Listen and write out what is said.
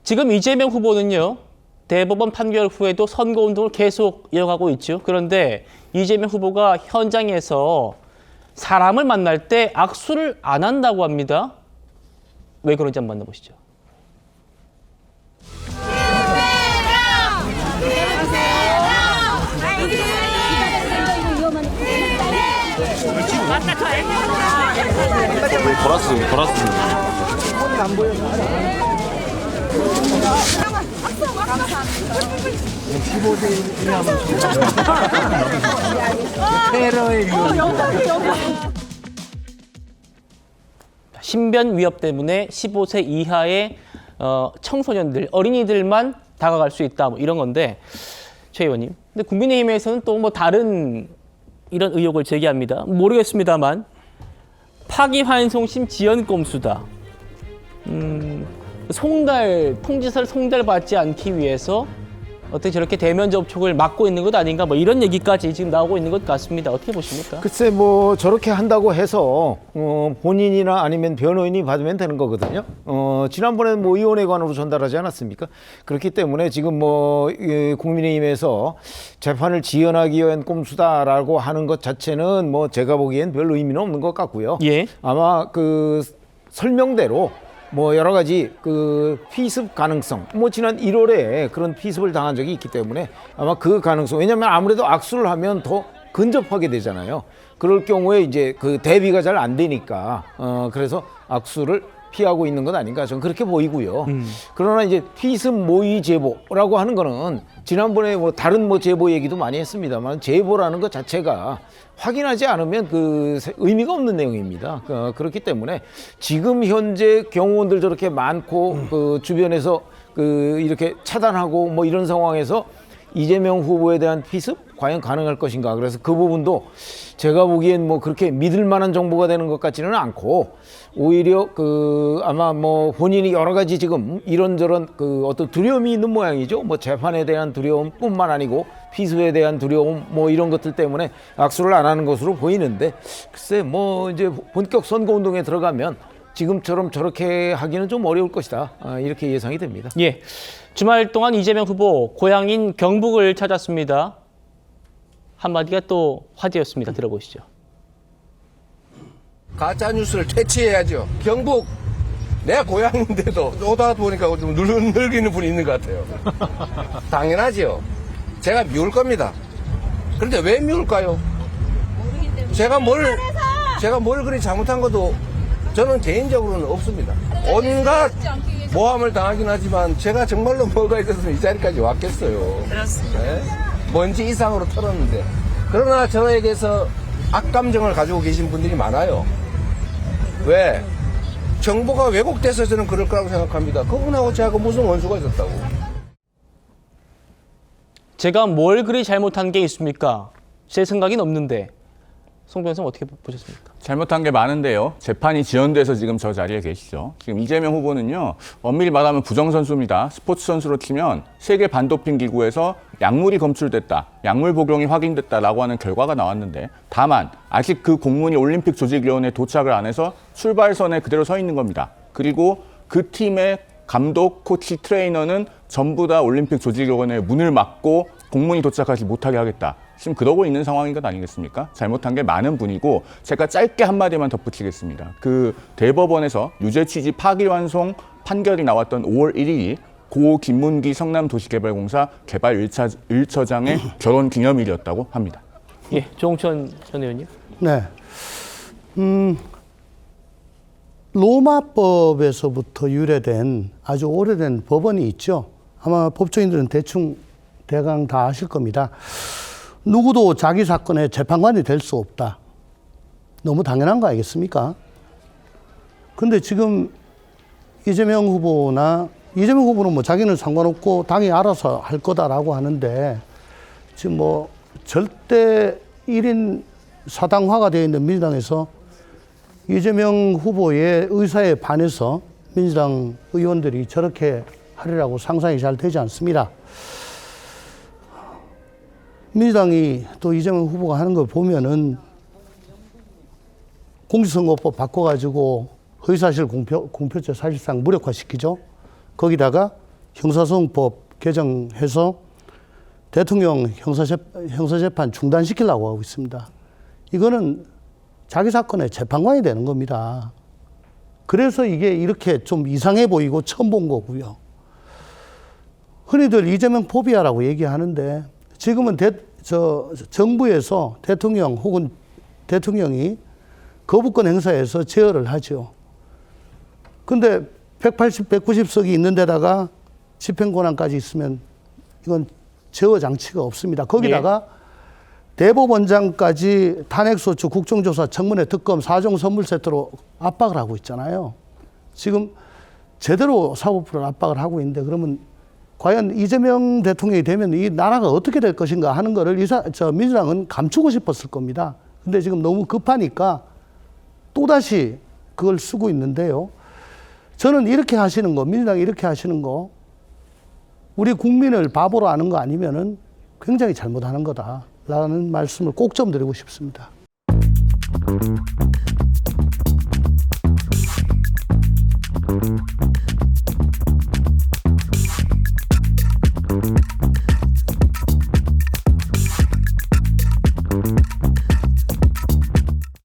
지금 이재명 후보는요, 대법원 판결 후에도 선거운동을 계속 이어가고 있죠. 그런데 이재명 후보가 현장에서 사람을 만날 때 악수를 안 한다고 합니다. 왜 그런지 한번 만나보시죠. 돌았어. 안 보여. 15세 이하면 테러의 위험. 신변 위협 때문에 15세 이하의 청소년들, 어린이들만 다가갈 수 있다. 뭐 이런 건데, 최 의원님. 근데 국민의힘에서는 또 뭐 다른 이런 의혹을 제기합니다. 모르겠습니다만 파기환송심 지연 꼼수다. 통지서를 송달받지 않기 위해서 어떻게 저렇게 대면 접촉을 막고 있는 것 아닌가, 뭐 이런 얘기까지 지금 나오고 있는 것 같습니다. 어떻게 보십니까? 글쎄 뭐 저렇게 한다고 해서 본인이나 아니면 변호인이 받으면 되는 거거든요. 지난번에 뭐 위원회관으로 전달하지 않았습니까? 그렇기 때문에 지금 뭐 국민의힘에서 재판을 지연하기 위한 꼼수다라고 하는 것 자체는 뭐 제가 보기엔 별 의미는 없는 것 같고요. 예. 아마 그 설명대로 뭐 여러 가지 그 피습 가능성, 뭐 지난 1월에 그런 피습을 당한 적이 있기 때문에 아마 그 가능성, 왜냐하면 아무래도 악수를 하면 더 근접하게 되잖아요. 그럴 경우에 이제 그 대비가 잘 안 되니까 그래서 악수를 피하고 있는 것 아닌가, 저는 그렇게 보이고요. 그러나 이제 피습 모의 제보라고 하는 거는 지난번에 뭐 다른 뭐 제보 얘기도 많이 했습니다만, 제보라는 것 자체가 확인하지 않으면 그 의미가 없는 내용입니다. 그렇기 때문에 지금 현재 경호원들 저렇게 많고 그 주변에서 그 이렇게 차단하고 뭐 이런 상황에서 이재명 후보에 대한 피습 과연 가능할 것인가. 그래서 그 부분도 제가 보기엔 뭐 그렇게 믿을 만한 정보가 되는 것 같지는 않고, 오히려 그 아마 뭐 본인이 여러 가지 지금 이런저런 그 어떤 두려움이 있는 모양이죠. 뭐 재판에 대한 두려움뿐만 아니고 피습에 대한 두려움 뭐 이런 것들 때문에 악수를 안 하는 것으로 보이는데, 글쎄 뭐 이제 본격 선거 운동에 들어가면 지금처럼 저렇게 하기는 좀 어려울 것이다, 이렇게 예상이 됩니다. 예. 주말 동안 이재명 후보 고향인 경북을 찾았습니다. 한마디가 또 화제였습니다. 들어보시죠. 가짜 뉴스를 퇴치해야죠. 경북 내 고향인데도 오다 보니까 좀 늙이는 분이 있는 것 같아요. 당연하죠. 제가 미울 겁니다. 그런데 왜 미울까요? 제가 뭘 그리 잘못한 것도 저는 개인적으로는 없습니다. 온갖 모함을 당하긴 하지만 제가 정말로 뭐가 있어서 이 자리까지 왔겠어요. 그렇습니다. 네? 먼지 이상으로 털었는데. 그러나 저에게서 악감정을 가지고 계신 분들이 많아요. 왜? 정보가 왜곡돼서 저는 그럴 거라고 생각합니다. 그분하고 제가 무슨 원수가 있었다고. 제가 뭘 그리 잘못한 게 있습니까? 제 생각엔 없는데. 송 변호사님 어떻게 보셨습니까? 잘못한 게 많은데요. 재판이 지연돼서 지금 저 자리에 계시죠. 지금 이재명 후보는요, 엄밀히 말하면 부정선수입니다. 스포츠 선수로 치면 세계 반도핑 기구에서 약물이 검출됐다, 약물 복용이 확인됐다라고 하는 결과가 나왔는데, 다만 아직 그 공문이 올림픽 조직위원회에 도착을 안 해서 출발선에 그대로 서 있는 겁니다. 그리고 그 팀의 감독, 코치, 트레이너는 전부 다 올림픽 조직위원회에 문을 막고 공문이 도착하지 못하게 하겠다. 지금 그러고 있는 상황인 것 아니겠습니까? 잘못한 게 많은 분이고, 제가 짧게 한마디만 덧붙이겠습니다. 그 대법원에서 유죄 취지 파기환송 판결이 나왔던 5월 1일이 고 김문기 성남도시개발공사 개발 1처장의 결혼 기념일이었다고 합니다. 예, 조홍천 전 의원님. 네. 로마법에서부터 유래된 아주 오래된 법원이 있죠. 아마 법조인들은 대강 다 아실 겁니다. 누구도 자기 사건의 재판관이 될 수 없다. 너무 당연한 거 아니겠습니까? 근데 지금 이재명 후보는 뭐 자기는 상관없고 당이 알아서 할 거다라고 하는데, 지금 뭐 절대 1인 사당화가 되어 있는 민주당에서 이재명 후보의 의사에 반해서 민주당 의원들이 저렇게 하리라고 상상이 잘 되지 않습니다. 민주당이 또 이재명 후보가 하는 걸 보면은 공직선거법 바꿔가지고 허위사실 공표죄 사실상 무력화시키죠. 거기다가 형사소송법 개정해서 대통령 형사재판 중단시키려고 하고 있습니다. 이거는 자기 사건의 재판관이 되는 겁니다. 그래서 이게 이렇게 좀 이상해 보이고 처음 본 거고요. 흔히들 이재명 포비아라고 얘기하는데 지금은 정부에서 대통령 혹은 대통령이 거부권 행사해서 제어를 하죠. 근데 180, 190석이 있는 데다가 집행권한까지 있으면 이건 제어 장치가 없습니다. 거기다가 대법원장까지 탄핵소추, 국정조사, 청문회, 특검, 4종 선물 세트로 압박을 하고 있잖아요. 지금 제대로 사법부를 압박을 하고 있는데 그러면 과연 이재명 대통령이 되면 이 나라가 어떻게 될 것인가 하는 거를 민주당은 감추고 싶었을 겁니다. 근데 지금 너무 급하니까 또다시 그걸 쓰고 있는데요. 저는 이렇게 하시는 거, 민주당이 이렇게 하시는 거, 우리 국민을 바보로 하는 거 아니면은 굉장히 잘못하는 거다라는 말씀을 꼭 좀 드리고 싶습니다.